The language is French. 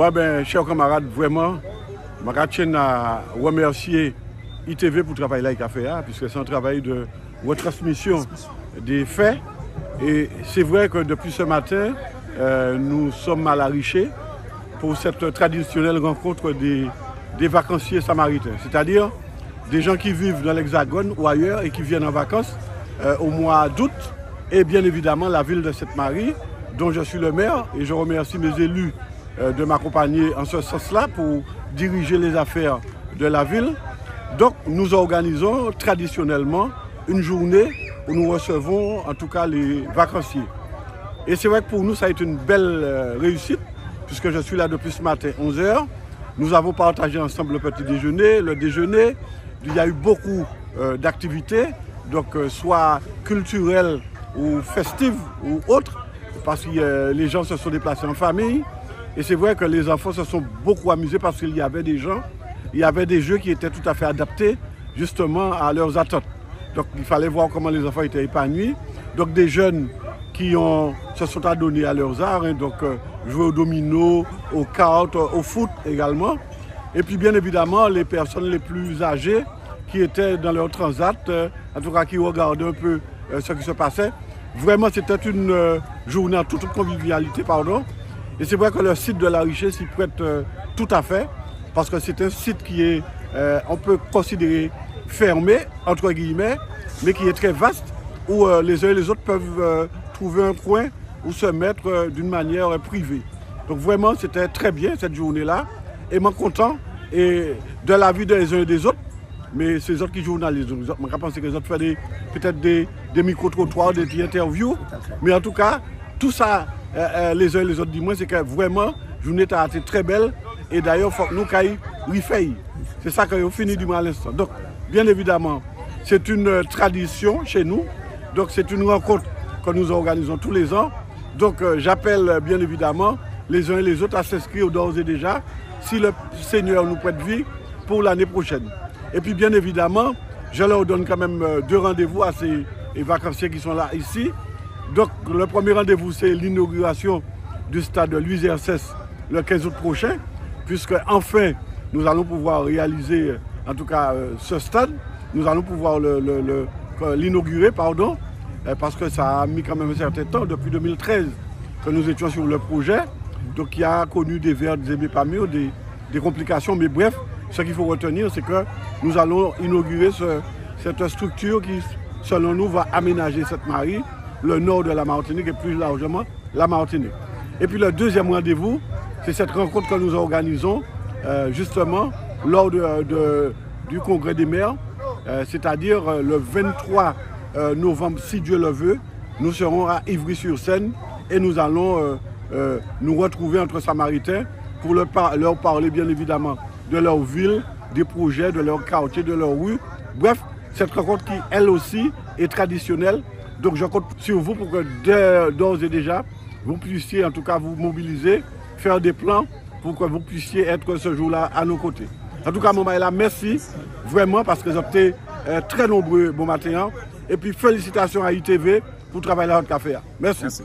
Bon, ben, chers camarades, vraiment, je tiens à remercier ITV pour le travail qu'il a fait, puisque c'est un travail de retransmission des faits. Et c'est vrai que depuis ce matin, nous sommes à la Richer pour cette traditionnelle rencontre des vacanciers samaritains, c'est-à-dire des gens qui vivent dans l'Hexagone ou ailleurs et qui viennent en vacances au mois d'août, et bien évidemment la ville de Sainte-Marie, dont je suis le maire, et je remercie mes élus de m'accompagner en ce sens-là pour diriger les affaires de la ville. Donc nous organisons traditionnellement une journée où nous recevons en tout cas les vacanciers. Et c'est vrai que pour nous ça a été une belle réussite, puisque je suis là depuis ce matin 11 h. Nous avons partagé ensemble le petit déjeuner, le déjeuner. Il y a eu beaucoup d'activités, donc soit culturelles ou festives ou autres, parce que les gens se sont déplacés en famille. Et c'est vrai que les enfants se sont beaucoup amusés parce qu'il y avait des gens, il y avait des jeux qui étaient tout à fait adaptés justement à leurs attentes. Donc il fallait voir comment les enfants étaient épanouis. Donc des jeunes qui se sont adonnés à leurs arts, donc jouer au domino, aux cartes, au foot également. Et puis bien évidemment les personnes les plus âgées qui étaient dans leur transat, en tout cas qui regardaient un peu ce qui se passait. Vraiment c'était une journée en toute convivialité, pardon. Et c'est vrai que le site de la Richer s'y prête tout à fait, parce que c'est un site qui est, on peut considérer fermé, entre guillemets, mais qui est très vaste, où les uns et les autres peuvent trouver un coin où se mettre d'une manière privée. Donc vraiment, c'était très bien cette journée-là, et moi content et de la vie des uns et des autres, mais ces autres qui journalisent, je pense que les autres font peut-être des micro-trottoirs, des interviews, mais en tout cas, tout ça, les uns et les autres dis-moi, c'est que vraiment, la journée a été très belle, et d'ailleurs, il faut que nous caillions refaire. C'est ça que nous finissons du mal à l'instant. Donc, bien évidemment, c'est une tradition chez nous, donc c'est une rencontre que nous organisons tous les ans. Donc, j'appelle bien évidemment les uns et les autres à s'inscrire d'ores et déjà, si le Seigneur nous prête vie, pour l'année prochaine. Et puis, bien évidemment, je leur donne quand même 2 rendez-vous à ces vacanciers qui sont là ici. Donc le premier rendez-vous, c'est l'inauguration du stade Louis Hercès le 15 août prochain, puisque enfin nous allons pouvoir réaliser en tout cas ce stade. Nous allons pouvoir l'inaugurer, pardon, parce que ça a mis quand même un certain temps, depuis 2013 que nous étions sur le projet, donc il a connu des vertes et des complications, mais bref, ce qu'il faut retenir, c'est que nous allons inaugurer cette structure qui, selon nous, va aménager Sainte-Marie, le nord de la Martinique et plus largement la Martinique. Et puis le deuxième rendez-vous, c'est cette rencontre que nous organisons justement lors du congrès des maires, c'est-à-dire le 23 novembre, si Dieu le veut, nous serons à Ivry-sur-Seine et nous allons nous retrouver entre Samaritains pour leur parler bien évidemment de leur ville, des projets, de leur quartier, de leur rue. Bref, cette rencontre qui, elle aussi, est traditionnelle. Donc je compte sur vous pour que d'ores et déjà, vous puissiez en tout cas vous mobiliser, faire des plans pour que vous puissiez être ce jour-là à nos côtés. En tout cas, mon Maïla, merci vraiment parce que vous avez été très nombreux bon matin. Et puis félicitations à ITV pour le travail là de café. Merci.